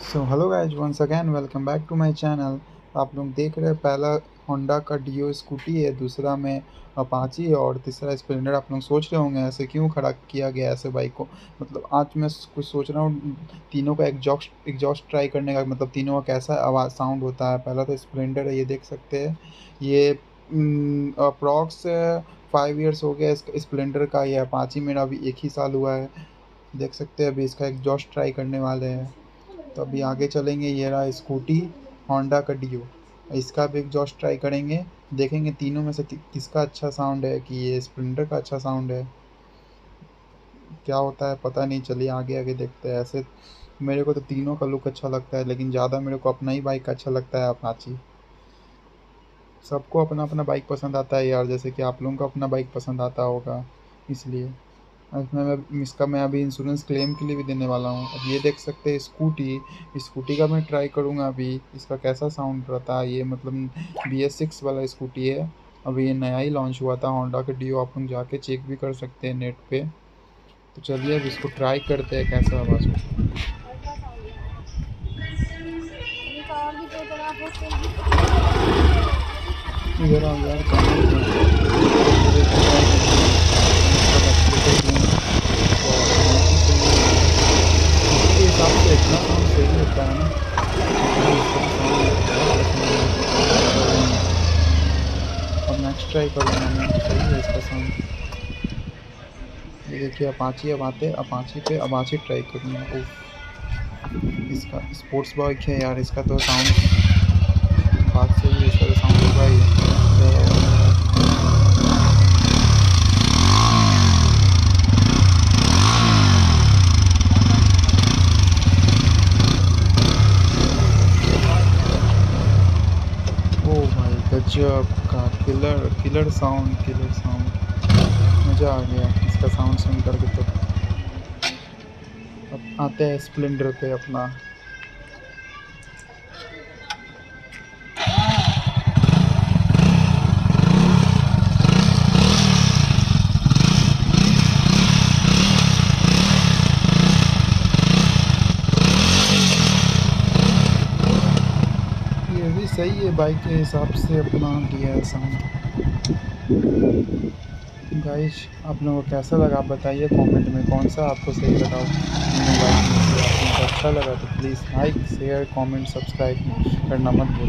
So hello guys, once again welcome back to my channel. आप लोग देख रहे हैं, पहला होंडा का डियो स्कूटी है, दूसरा में अपाची है और तीसरा स्प्लेंडर। आप लोग सोच रहे होंगे ऐसे क्यों खड़ा किया गया ऐसे बाइक को। मतलब आज मैं कुछ सोच रहा हूँ तीनों का एग्जॉस्ट ट्राई करने का, मतलब तीनों का कैसा आवाज़ साउंड होता है। पहला तो स्प्लेंडर है, ये देख सकते हैं। ये अप्रॉक्स 5 ईयर्स हो गया इसका स्प्लेंडर का। ये अपाची मेरा अभी 1 ही साल हुआ है। देख सकते हैं, अभी इसका एग्जॉस्ट ट्राई करने वाले हैं। तो अभी आगे चलेंगे। ये रहा स्कूटी होंडा का डियो, इसका भी एग्जॉस्ट ट्राई करेंगे। देखेंगे तीनों में से किसका अच्छा साउंड है, कि ये स्प्लेंडर का अच्छा साउंड है। क्या होता है पता नहीं, चलिए आगे आगे देखते हैं। ऐसे मेरे को तो तीनों का लुक अच्छा लगता है, लेकिन ज़्यादा मेरे को अपना ही बाइक अच्छा लगता है, अपाची। सबको अपना अपना बाइक पसंद आता है यार, जैसे कि आप लोगों को अपना बाइक पसंद आता होगा, इसलिए। इसमें मैं अभी इंश्योरेंस क्लेम के लिए भी देने वाला हूँ। अब ये देख सकते हैं स्कूटी, स्कूटी का मैं ट्राई करूँगा अभी, इसका कैसा साउंड रहता है। ये मतलब BS6 वाला स्कूटी है। अभी ये नया ही लॉन्च हुआ था होंडा का डियो। आप लोग जाके चेक भी कर सकते हैं नेट पे। तो चलिए अब इसको ट्राई करते हैं कैसा आवाज़ होता है। इधर आओ यार, कमेंट मत करो, मुझे पता है कि मतलब एप्लीकेशन और के हिसाब से इतना साउंड सही होता है ना। भाई इसका तो साउंड बहुत पसंद है। अब नेक्स्ट ट्राई करूँगा मैं, सही है इसका साउंड। ये देखिए अपाची। अब आते अपाची पे, अपाची ट्राई करूँगा। उफ, इसका स्पोर्ट्स बाइक है यार, इसका तो साउंड बात सही है, इसका तो साउंड होगा ही। ओ भाई गजब का killer killer sound, killer sound. मज़ा आ गया इसका साउंड सुन करके। तो अब आते हैं स्प्लेंडर पे अपना। ये भी सही है, बाइक के हिसाब से अपना दिया है साउंड। गाइस, आप लोगों को कैसा लगा आप बताइए कमेंट में, कौन सा आपको सही लगा तीनों बाइक में से। आप लोगों को अच्छा लगा तो please like share comment subscribe करना मत भूलिए।